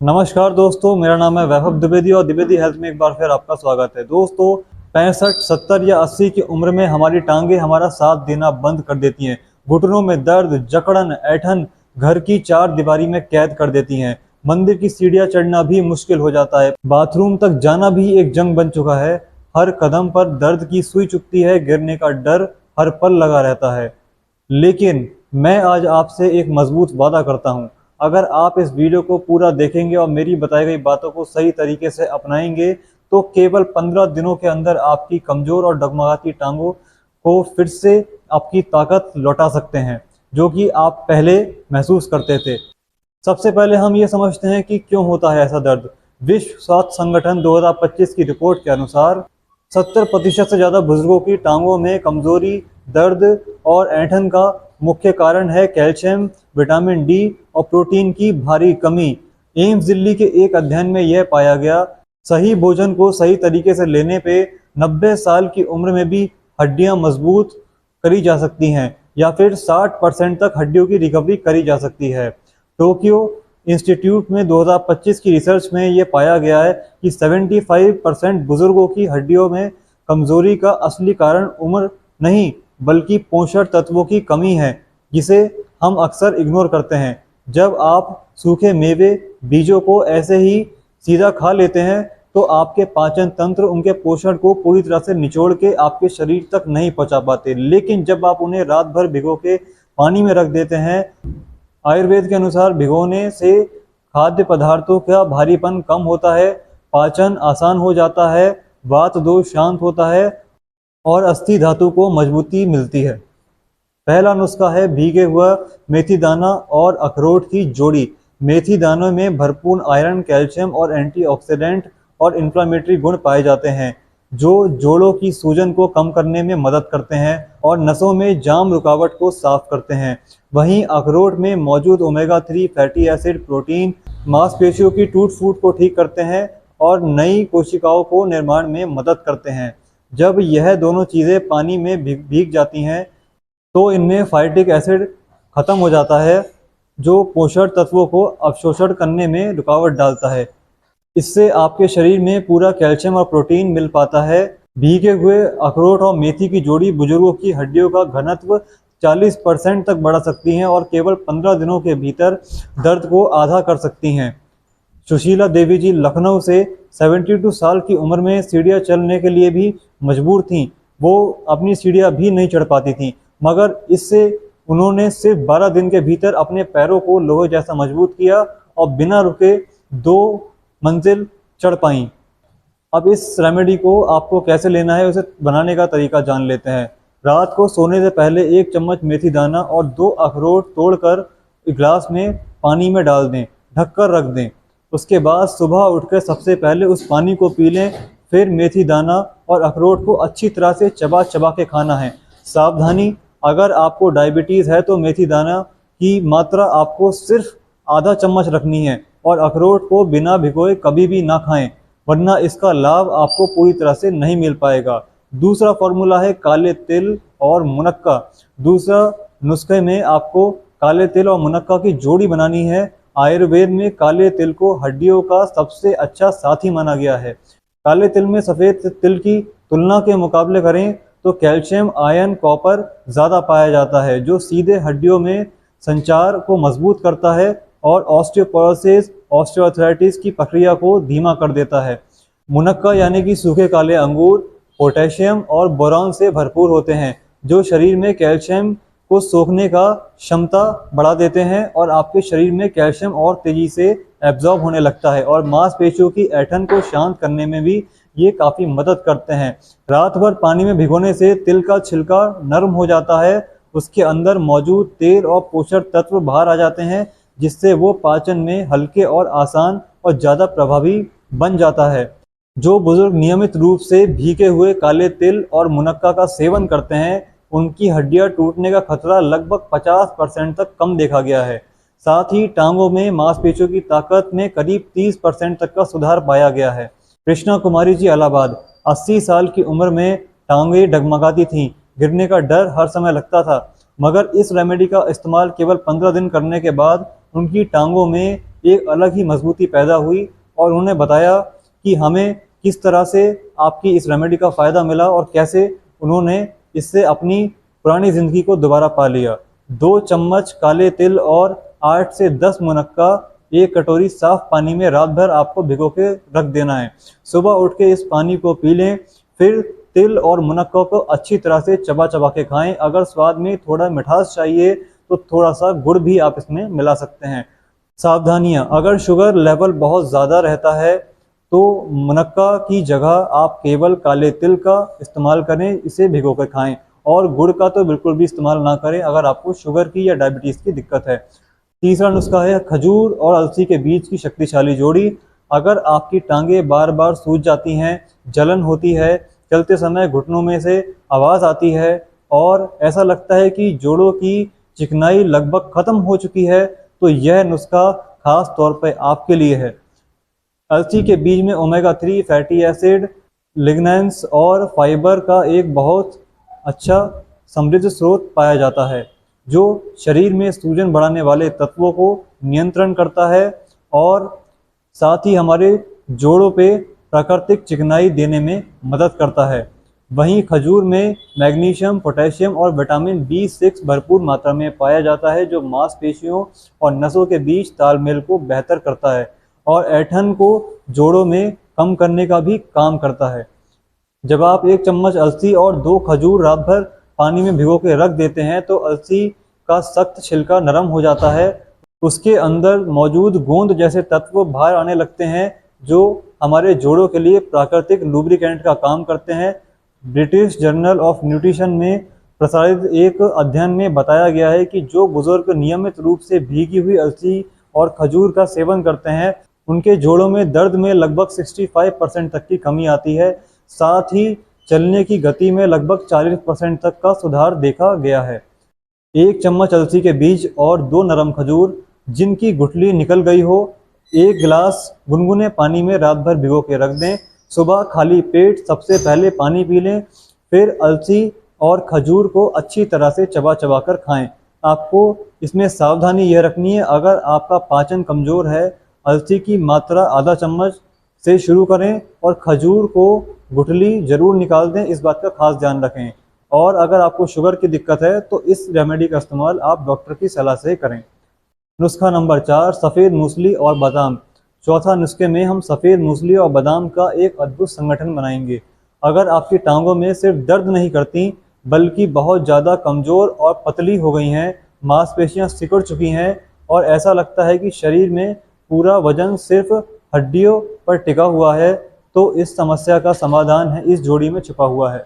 नमस्कार दोस्तों, मेरा नाम है वैभव द्विवेदी और द्विवेदी हेल्थ में एक बार फिर आपका स्वागत है। दोस्तों 65, 70 या 80 की उम्र में हमारी टांगे हमारा साथ देना बंद कर देती हैं। घुटनों में दर्द, जकड़न, ऐंठन घर की चार दीवारी में कैद कर देती हैं। मंदिर की सीढ़ियां चढ़ना भी मुश्किल हो जाता है। बाथरूम तक जाना भी एक जंग बन चुका है। हर कदम पर दर्द की सुई चुभती है, गिरने का डर हर पल लगा रहता है। लेकिन मैं आज आपसे एक मजबूत वादा करता हूं, अगर आप इस वीडियो को पूरा देखेंगे और मेरी बताई गई बातों को सही तरीके से अपनाएंगे तो केवल 15 दिनों के अंदर आपकी कमजोर और डगमगाती टांगों को फिर से आपकी ताकत लौटा सकते हैं, जो कि आप पहले महसूस करते थे। सबसे पहले हम ये समझते हैं कि क्यों होता है ऐसा दर्द। विश्व स्वास्थ्य संगठन 2025 की रिपोर्ट के अनुसार 70% से ज़्यादा बुजुर्गों की टांगों में कमजोरी, दर्द और ऐंठन का मुख्य कारण है कैल्शियम, विटामिन डी और प्रोटीन की भारी कमी। एम्स दिल्ली के एक अध्ययन में यह पाया गया, सही भोजन को सही तरीके से लेने पे 90 साल की उम्र में भी हड्डियां मजबूत करी जा सकती हैं या फिर 60% तक हड्डियों की रिकवरी करी जा सकती है। टोक्यो इंस्टीट्यूट में 2025 की रिसर्च में ये पाया गया है कि 75% बुजुर्गों की हड्डियों में कमजोरी का असली कारण उम्र नहीं बल्कि पोषक तत्वों की कमी है, जिसे हम अक्सर इग्नोर करते हैं। जब आप सूखे मेवे, बीजों को ऐसे ही सीधा खा लेते हैं तो आपके पाचन तंत्र उनके पोषण को पूरी तरह से निचोड़ के आपके शरीर तक नहीं पहुंचा पाते। लेकिन जब आप उन्हें रात भर भिगो के पानी में रख देते हैं, आयुर्वेद के अनुसार भिगोने से खाद्य पदार्थों का भारीपन कम होता है, पाचन आसान हो जाता है, वात दोष शांत होता है और अस्थि धातु को मजबूती मिलती है। पहला नुस्खा है भीगे हुआ मेथी दाना और अखरोट की जोड़ी। मेथी दानों में भरपूर आयरन, कैल्शियम और एंटीऑक्सीडेंट और इन्फ्लामेटरी गुण पाए जाते हैं, जो जोड़ों की सूजन को कम करने में मदद करते हैं और नसों में जाम रुकावट को साफ करते हैं। वहीं अखरोट में मौजूद ओमेगा 3 फैटी एसिड प्रोटीन मांसपेशियों की टूट फूट को ठीक करते हैं और नई कोशिकाओं को निर्माण में मदद करते हैं। जब यह दोनों चीज़ें पानी में भीग जाती हैं तो इनमें फाइटिक एसिड खत्म हो जाता है, जो पोषक तत्वों को अवशोषण करने में रुकावट डालता है। इससे आपके शरीर में पूरा कैल्शियम और प्रोटीन मिल पाता है। भीगे हुए अखरोट और मेथी की जोड़ी बुजुर्गों की हड्डियों का घनत्व 40% तक बढ़ा सकती हैं और केवल 15 दिनों के भीतर दर्द को आधा कर सकती हैं। सुशीला देवी जी लखनऊ से 72 साल की उम्र में सीढ़ियाँ चलने के लिए भी मजबूर थीं। वो अपनी सीढ़ियाँ भी नहीं चढ़ पाती थीं, मगर इससे उन्होंने सिर्फ 12 दिन के भीतर अपने पैरों को लोहे जैसा मजबूत किया और बिना रुके 2 मंजिल चढ़ पाई। अब इस रेमेडी को आपको कैसे लेना है, उसे बनाने का तरीका जान लेते हैं। रात को सोने से पहले 1 चम्मच मेथी दाना और 2 अखरोट तोड़कर गिलास में पानी में डाल दें, ढककर रख दें। उसके बाद सुबह उठकर सबसे पहले उस पानी को पी लें। फिर मेथी दाना और अखरोट को अच्छी तरह से चबा चबा के खाना है। सावधानी, अगर आपको डायबिटीज़ है तो मेथी दाना की मात्रा आपको सिर्फ आधा चम्मच रखनी है और अखरोट को बिना भिगोए कभी भी ना खाएं, वरना इसका लाभ आपको पूरी तरह से नहीं मिल पाएगा। दूसरा फॉर्मूला है काले तिल और मुनक्का। दूसरा नुस्खे में आपको काले तिल और मुनक्का की जोड़ी बनानी है। आयुर्वेद में काले तिल को हड्डियों का सबसे अच्छा साथी माना गया है। काले तिल में सफ़ेद तिल की तुलना के मुकाबले करें तो कैल्शियम, आयरन, कॉपर ज़्यादा पाया जाता है, जो सीधे हड्डियों में संचार को मजबूत करता है और ऑस्टियोपोरोसिस, ऑस्टियोआर्थराइटिस की प्रक्रिया को धीमा कर देता है। मुनक्का यानी कि सूखे काले अंगूर पोटेशियम और बोरॉन से भरपूर होते हैं, जो शरीर में कैल्शियम को सोखने का क्षमता बढ़ा देते हैं और आपके शरीर में कैल्शियम और तेजी से एब्जॉर्ब होने लगता है और मांसपेशियों की ऐंठन को शांत करने में भी ये काफ़ी मदद करते हैं। रात भर पानी में भिगोने से तिल का छिलका नरम हो जाता है, उसके अंदर मौजूद तेल और पोषक तत्व बाहर आ जाते हैं, जिससे वो पाचन में हल्के और आसान और ज़्यादा प्रभावी बन जाता है। जो बुजुर्ग नियमित रूप से भीगे हुए काले तिल और मुनक्का का सेवन करते हैं, उनकी हड्डियां टूटने का खतरा लगभग 50% तक कम देखा गया है। साथ ही टांगों में मांसपेशियों की ताकत में करीब 30% तक का सुधार पाया गया है। कृष्णा कुमारी जी इलाहाबाद 80 साल की उम्र में टांगें डगमगाती थीं, गिरने का डर हर समय लगता था, मगर इस रेमेडी का इस्तेमाल केवल 15 दिन करने के बाद उनकी टांगों में एक अलग ही मजबूती पैदा हुई और उन्होंने बताया कि हमें किस तरह से आपकी इस रेमेडी का फ़ायदा मिला और कैसे उन्होंने इससे अपनी पुरानी ज़िंदगी को दोबारा पा लिया। 2 चम्मच काले तिल और 8 से 10 मुनक्का एक कटोरी साफ पानी में रात भर आपको भिगो के रख देना है। सुबह उठ के इस पानी को पी लें, फिर तिल और मुनक्का को अच्छी तरह से चबा चबा के खाएं। अगर स्वाद में थोड़ा मिठास चाहिए तो थोड़ा सा गुड़ भी आप इसमें मिला सकते हैं। सावधानियां, अगर शुगर लेवल बहुत ज़्यादा रहता है तो मुनक्का की जगह आप केवल काले तिल का इस्तेमाल करें, इसे भिगो कर खाएं, और गुड़ का तो बिल्कुल भी इस्तेमाल ना करें अगर आपको शुगर की या डायबिटीज़ की दिक्कत है। तीसरा नुस्खा है खजूर और अलसी के बीज की शक्तिशाली जोड़ी। अगर आपकी टांगें बार बार सूज जाती हैं, जलन होती है, चलते समय घुटनों में से आवाज़ आती है और ऐसा लगता है कि जोड़ों की चिकनाई लगभग ख़त्म हो चुकी है, तो यह नुस्खा खास तौर पर आपके लिए है। अलसी के बीज में ओमेगा 3 फैटी एसिड, लिग्नेंस और फाइबर का एक बहुत अच्छा समृद्ध स्रोत पाया जाता है, जो शरीर में सूजन बढ़ाने वाले तत्वों को नियंत्रण करता है और साथ ही हमारे जोड़ों पे प्राकृतिक चिकनाई देने में मदद करता है। वहीं खजूर में मैग्नीशियम, पोटेशियम और विटामिन B6 भरपूर मात्रा में पाया जाता है, जो मांसपेशियों और नसों के बीच तालमेल को बेहतर करता है और ऐंठन को जोड़ों में कम करने का भी काम करता है। जब आप 1 चम्मच अलसी और 2 खजूर रात भर पानी में भिगो के रख देते हैं तो अलसी का सख्त छिलका नरम हो जाता है, उसके अंदर मौजूद गोंद जैसे तत्व बाहर आने लगते हैं, जो हमारे जोड़ों के लिए प्राकृतिक लुब्रिकेंट का काम करते हैं। ब्रिटिश जर्नल ऑफ न्यूट्रिशन में प्रसारित एक अध्ययन में बताया गया है कि जो बुजुर्ग नियमित रूप से भीगी हुई अलसी और खजूर का सेवन करते हैं, उनके जोड़ों में दर्द में लगभग 65% तक की कमी आती है। साथ ही चलने की गति में लगभग 40% तक का सुधार देखा गया है। 1 चम्मच अलसी के बीज और 2 नरम खजूर जिनकी गुठली निकल गई हो, 1 गिलास गुनगुने पानी में रात भर भिगो के रख दें। सुबह खाली पेट सबसे पहले पानी पी लें, फिर अलसी और खजूर को अच्छी तरह से चबा चबा कर खाएं। आपको इसमें सावधानी यह रखनी है, अगर आपका पाचन कमज़ोर है, अलसी की मात्रा आधा चम्मच से शुरू करें और खजूर को गुठली ज़रूर निकाल दें, इस बात का खास ध्यान रखें। और अगर आपको शुगर की दिक्कत है तो इस रेमेडी का इस्तेमाल आप डॉक्टर की सलाह से करें। नुस्खा नंबर 4, सफ़ेद मूसली और बादाम। चौथा नुस्खे में हम सफ़ेद मूसली और बादाम का एक अद्भुत संगठन बनाएंगे। अगर आपकी टांगों में सिर्फ दर्द नहीं करती बल्कि बहुत ज़्यादा कमज़ोर और पतली हो गई हैं, मांसपेशियां सिकुड़ चुकी हैं और ऐसा लगता है कि शरीर में पूरा वजन सिर्फ हड्डियों पर टिका हुआ है, तो इस समस्या का समाधान है इस जोड़ी में छुपा हुआ है।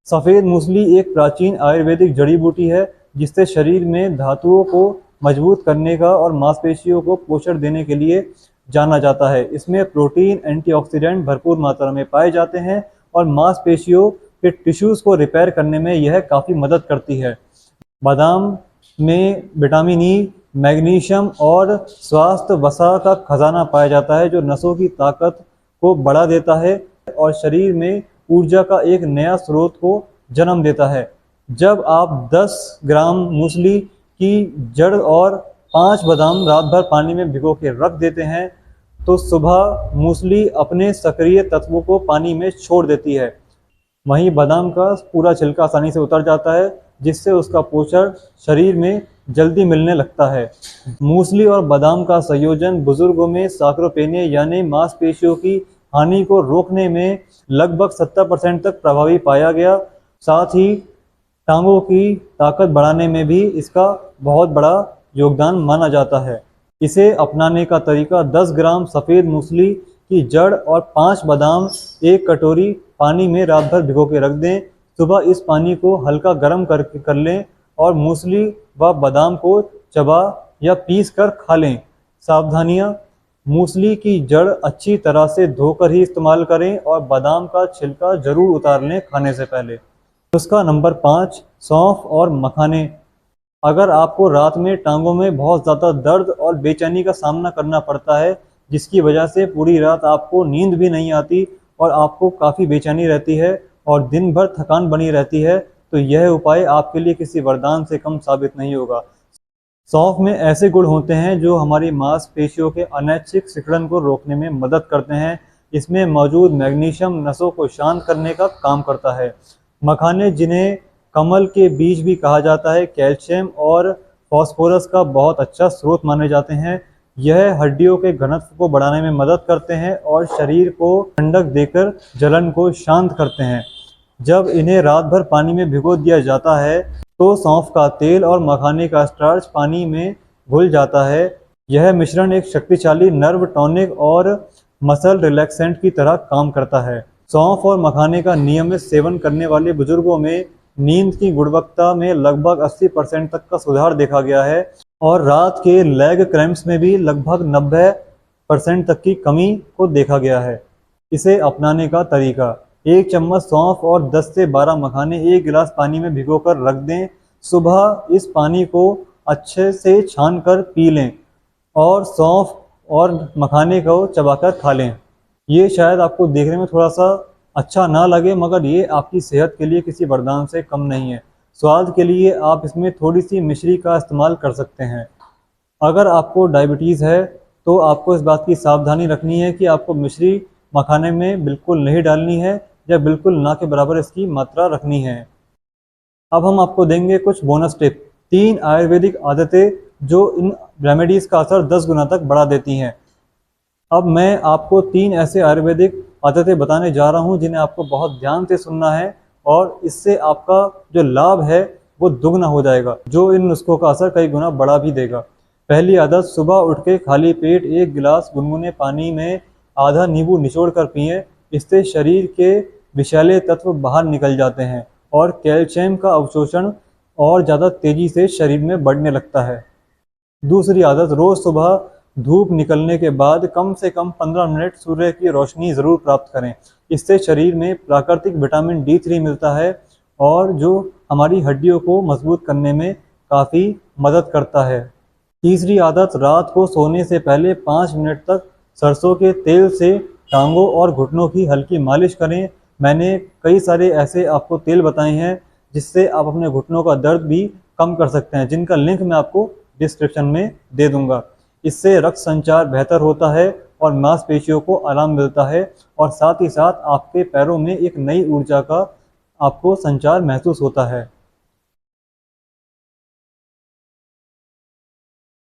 सफ़ेद मूसली एक प्राचीन आयुर्वेदिक जड़ी बूटी है जिससे शरीर में धातुओं को मजबूत करने का और मांसपेशियों को पोषण देने के लिए जाना जाता है। इसमें प्रोटीन, एंटीऑक्सीडेंट भरपूर मात्रा में पाए जाते हैं और मांसपेशियों के टिश्यूज़ को रिपेयर करने में यह काफ़ी मदद करती है। बादाम में विटामिन ई, मैग्नीशियम और स्वास्थ्य वसा का खजाना पाया जाता है, जो नसों की ताकत को बढ़ा देता है और शरीर में ऊर्जा का एक नया स्रोत को जन्म देता है। जब आप 10 ग्राम मूसली की जड़ और 5 बादाम रात भर पानी में भिगो के रख देते हैं तो सुबह मूसली अपने सक्रिय तत्वों को पानी में छोड़ देती है। वहीं बादाम का पूरा छिलका आसानी से उतर जाता है, जिससे उसका पोषण शरीर में जल्दी मिलने लगता है। मूसली और बादाम का संयोजन बुजुर्गों में सार्कोपेनिया यानी मांसपेशियों की हानि को रोकने में लगभग 70% तक प्रभावी पाया गया। साथ ही टांगों की ताकत बढ़ाने में भी इसका बहुत बड़ा योगदान माना जाता है। इसे अपनाने का तरीका: 10 ग्राम सफ़ेद मूसली की जड़ और 5 बादाम 1 कटोरी पानी में रात भर भिगो के रख दें। सुबह इस पानी को हल्का गर्म कर लें और मूसली व बादाम को चबा या पीस कर खा लें। सावधानियाँ: मूसली की जड़ अच्छी तरह से धोकर ही इस्तेमाल करें और बादाम का छिलका जरूर उतार लें खाने से पहले। नुस्खा नंबर 5, सौंफ और मखाने। अगर आपको रात में टांगों में बहुत ज़्यादा दर्द और बेचैनी का सामना करना पड़ता है, जिसकी वजह से पूरी रात आपको नींद भी नहीं आती और आपको काफ़ी बेचैनी रहती है और दिन भर थकान बनी रहती है, तो यह उपाय आपके लिए किसी वरदान से कम साबित नहीं होगा। सौंफ में ऐसे गुण होते हैं जो हमारी मांसपेशियों के अनैच्छिक सिकुड़न को रोकने में मदद करते हैं। इसमें मौजूद मैग्नीशियम नसों को शांत करने का काम करता है। मखाने, जिन्हें कमल के बीज भी कहा जाता है, कैल्शियम और फास्फोरस का बहुत अच्छा स्रोत माने जाते हैं। यह हड्डियों के घनत्व को बढ़ाने में मदद करते हैं और शरीर को ठंडक देकर जलन को शांत करते हैं। जब इन्हें रात भर पानी में भिगो दिया जाता है तो सौंफ का तेल और मखाने का स्टार्च पानी में घुल जाता है। यह मिश्रण एक शक्तिशाली नर्व टॉनिक और मसल रिलैक्सेंट की तरह काम करता है। सौंफ और मखाने का नियमित सेवन करने वाले बुजुर्गों में नींद की गुणवत्ता में लगभग 80% तक का सुधार देखा गया है और रात के लेग क्रैम्प्स में भी लगभग 90% तक की कमी को देखा गया है। इसे अपनाने का तरीका: 1 चम्मच सौंफ और 10 से 12 मखाने 1 गिलास पानी में भिगोकर रख दें। सुबह इस पानी को अच्छे से छानकर पी लें और सौंफ और मखाने को चबाकर खा लें। ये शायद आपको देखने में थोड़ा सा अच्छा ना लगे, मगर ये आपकी सेहत के लिए किसी वरदान से कम नहीं है। स्वाद के लिए आप इसमें थोड़ी सी मिश्री का इस्तेमाल कर सकते हैं। अगर आपको डायबिटीज़ है तो आपको इस बात की सावधानी रखनी है कि आपको मिश्री मखाने में बिल्कुल नहीं डालनी है या बिल्कुल ना के बराबर इसकी मात्रा रखनी है। अब हम आपको देंगे कुछ बोनस टिप। 3 आयुर्वेदिक आदतें जो इन रेमेडीज़ का असर 10 गुना तक बढ़ा देती हैं। अब मैं आपको 3 ऐसे आयुर्वेदिक आदतें बताने जा रहा हूं जिन्हें आपको बहुत ध्यान से सुनना है और इससे आपका जो लाभ है वो दुगना हो जाएगा, जो इन नुस्खों का असर कई गुना बढ़ा भी देगा। पहली आदत: सुबह उठ के खाली पेट 1 गिलास गुनगुने पानी में आधा नींबू निचोड़ कर पिएं। इससे शरीर के विषैले तत्व बाहर निकल जाते हैं और कैल्शियम का अवशोषण और ज़्यादा तेज़ी से शरीर में बढ़ने लगता है। दूसरी आदत: रोज़ सुबह धूप निकलने के बाद कम से कम 15 मिनट सूर्य की रोशनी ज़रूर प्राप्त करें। इससे शरीर में प्राकृतिक विटामिन D3 मिलता है और जो हमारी हड्डियों को मजबूत करने में काफ़ी मदद करता है। तीसरी आदत: रात को सोने से पहले 5 मिनट तक सरसों के तेल से टांगों और घुटनों की हल्की मालिश करें। मैंने कई सारे ऐसे आपको तेल बताए हैं जिससे आप अपने घुटनों का दर्द भी कम कर सकते हैं, जिनका लिंक मैं आपको डिस्क्रिप्शन में दे दूंगा। इससे रक्त संचार बेहतर होता है और मांसपेशियों को आराम मिलता है और साथ ही साथ आपके पैरों में एक नई ऊर्जा का आपको संचार महसूस होता है।